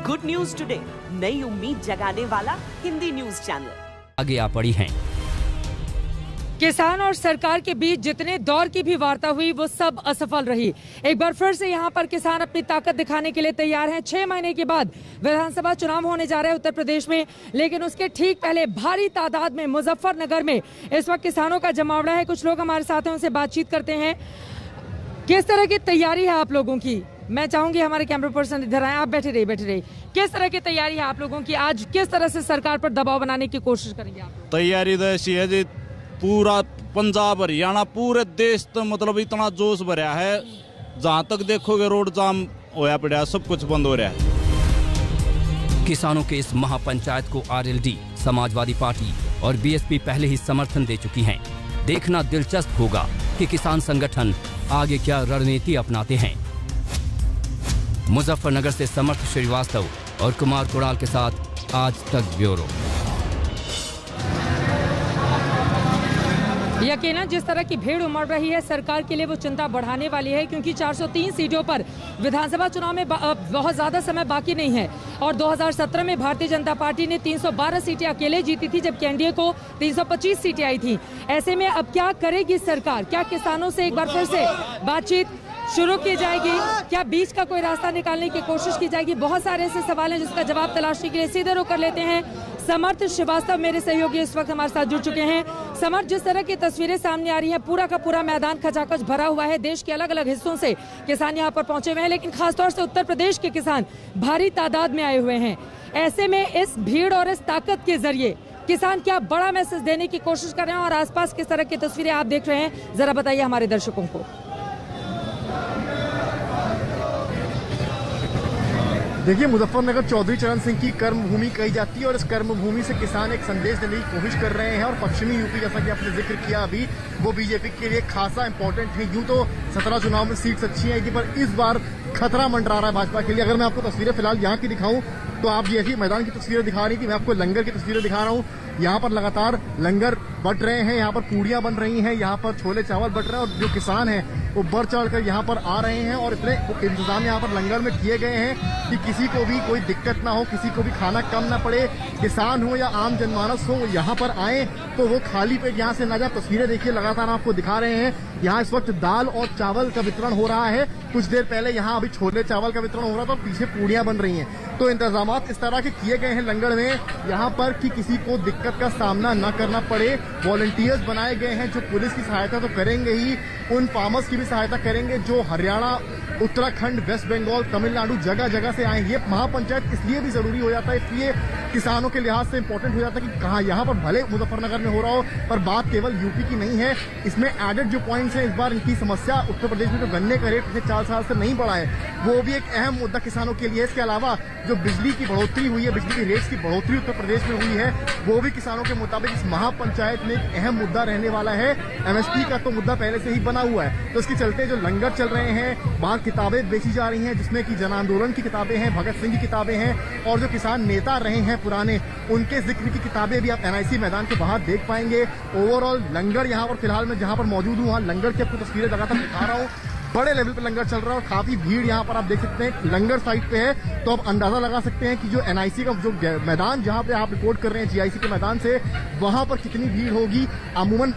Good news today, नई उम्मीद जगाने वाला हिंदी न्यूज चैनल। आगे आ पड़ी हैं। किसान और सरकार के बीच जितने दौर की भी वार्ता हुई वो सब असफल रही। एक बार फिर से यहाँ पर किसान अपनी ताकत दिखाने के लिए तैयार हैं। 6 महीने के बाद विधानसभा चुनाव होने जा रहे हैं उत्तर प्रदेश में, लेकिन उसके ठीक पहले भारी तादाद में मुजफ्फरनगर में इस वक्त किसानों का जमावड़ा है। कुछ लोग हमारे साथ हैं, उनसे बातचीत करते हैं। किस तरह की तैयारी है आप लोगों की? मैं चाहूंगी हमारे कैमरा पर्सन इधर आए। आप बैठे रहिए। किस तरह की तैयारी है आप लोगों की? आज किस तरह से सरकार पर दबाव बनाने की कोशिश करेंगे आप? तैयारी तो ऐसी है जी, पूरा पंजाब हरियाणा पूरे देश तो मतलब इतना जोश भरा है, जहां तक देखोगे रोड जाम होया पड़ा, सब कुछ बंद हो रहा है। किसानों के इस महापंचायत को आरएलडी, समाजवादी पार्टी और बीएसपी पहले ही समर्थन दे चुकी हैं। देखना दिलचस्प होगा कि किसान संगठन आगे क्या रणनीति अपनाते हैं। मुजफ्फरनगर से समर्थ श्रीवास्तव और कुमार कोड़ाल के साथ आज तक ब्यूरो। यकीनन जिस तरह की भीड़ उमड़ रही है, सरकार के लिए वो चिंता बढ़ाने वाली है, क्योंकि 403 सीटों पर विधानसभा चुनाव में बहुत ज्यादा समय बाकी नहीं है। और 2017 में भारतीय जनता पार्टी ने 312 सीटें अकेले जीती थी, जबकि एनडीए को 325 सीटें आई थी। ऐसे में अब क्या करेगी सरकार? क्या किसानों से एक बार फिर से बातचीत शुरू की जाएगी? क्या बीच का कोई रास्ता निकालने की कोशिश की जाएगी? बहुत सारे ऐसे सवाल हैं जिसका जवाब तलाशने के लिए सीधे रुख कर लेते हैं। समर्थ श्रीवास्तव मेरे सहयोगी इस वक्त हमारे साथ जुड़ चुके हैं। समर्थ, जिस तरह की तस्वीरें सामने आ रही हैं, पूरा का पूरा मैदान खचाखच भरा हुआ है। देश के अलग अलग हिस्सों से किसान यहाँ पर पहुंचे हुए हैं, लेकिन खासतौर से उत्तर प्रदेश के किसान भारी तादाद में आए हुए हैं। ऐसे में इस भीड़ और इस ताकत के जरिए किसान क्या बड़ा मैसेज देने की कोशिश कर रहे हैं और आसपास किस तरह की तस्वीरें आप देख रहे हैं, जरा बताइए हमारे दर्शकों को। देखिए, मुजफ्फरनगर चौधरी चरण सिंह की कर्मभूमि कही जाती है और इस कर्मभूमि से किसान एक संदेश देने की कोशिश कर रहे हैं। और पश्चिमी यूपी, जैसा कि आपने जिक्र किया अभी, वो बीजेपी के लिए खासा इंपॉर्टेंट है। यूं तो 17 चुनाव में सीट्स अच्छी आई थी, पर इस बार खतरा मंडरा रहा है भाजपा के लिए। अगर मैं आपको तस्वीरें फिलहाल यहाँ की दिखाऊं तो आप जैसी मैदान की तस्वीरें दिखा रही थी, मैं आपको लंगर की तस्वीरें दिखा रहा हूँ। यहाँ पर लगातार लंगर बट रहे हैं, यहाँ पर पूड़ियां बन रही हैं, यहाँ पर छोले चावल बट रहे हैं और जो किसान हैं वो बढ़ चढ़ कर यहाँ पर आ रहे हैं। और इतने इंतजाम यहाँ पर लंगर में किए गए हैं कि किसी को भी कोई दिक्कत ना हो, किसी को भी खाना कम ना पड़े। किसान हो या आम जनमानस हो, यहाँ पर आए तो वो खाली पेट यहाँ से ना जाए। तस्वीरें देखिए, लगातार आपको दिखा रहे हैं। यहाँ इस वक्त दाल और चावल का वितरण हो रहा है। कुछ देर पहले यहाँ अभी छोले चावल का वितरण हो रहा था, पीछे पूड़ियां बन रही हैं। तो इंतजाम इस तरह के किए गए हैं लंगर में यहाँ पर कि किसी को दिक्कत का सामना न करना पड़े। वॉलंटियर्स बनाए गए हैं जो पुलिस की सहायता तो करेंगे ही, उन फार्मर्स की भी सहायता करेंगे जो हरियाणा, उत्तराखंड, वेस्ट बंगाल, तमिलनाडु जगह जगह से आए। ये महापंचायत इसलिए भी जरूरी हो जाता है, इसलिए किसानों के लिहाज से इंपॉर्टेंट हो जाता है कि कहाँ यहाँ पर भले मुजफ्फरनगर में हो रहा हो, पर बात केवल यूपी की नहीं है। इसमें एडेड जो पॉइंट्स हैं, इस बार इनकी समस्या उत्तर प्रदेश में जो गन्ने का रेट पिछले 4 साल से नहीं बढ़ा है, वो भी एक अहम मुद्दा किसानों के लिए। इसके अलावा जो बिजली की बढ़ोतरी हुई है, बिजली की रेट्स की बढ़ोतरी उत्तर प्रदेश में हुई है, वो भी किसानों के मुताबिक इस महापंचायत में एक अहम मुद्दा रहने वाला है। एमएसपी का तो मुद्दा पहले से ही बना हुआ है। तो इसके चलते जो लंगर चल रहे हैं, बाहर किताबें बेची जा रही हैं, जिसमें कि जन आंदोलन की किताबें हैं, भगत सिंह की किताबें हैं, और जो किसान नेता रहे हैं पुराने, उनके जिक्र की किताबें भी आप एनआईसी मैदान के बाहर देख पाएंगे। ओवरऑल लंगर यहाँ पर फिलहाल मैं जहाँ पर मौजूद हूँ, वहाँ लंगर की आपको तस्वीरें लगातार दिखा रहा हूँ। बड़े लेवल पे लंगर चल रहा है और काफी भीड़ यहाँ पर आप देख सकते हैं। लंगर साइड पे है तो आप अंदाजा लगा सकते हैं कि जो एनआईसी का जो मैदान जहाँ पे आप रिपोर्ट कर रहे हैं जीआईसी के मैदान से, वहां पर कितनी भीड़ होगी। अमूमन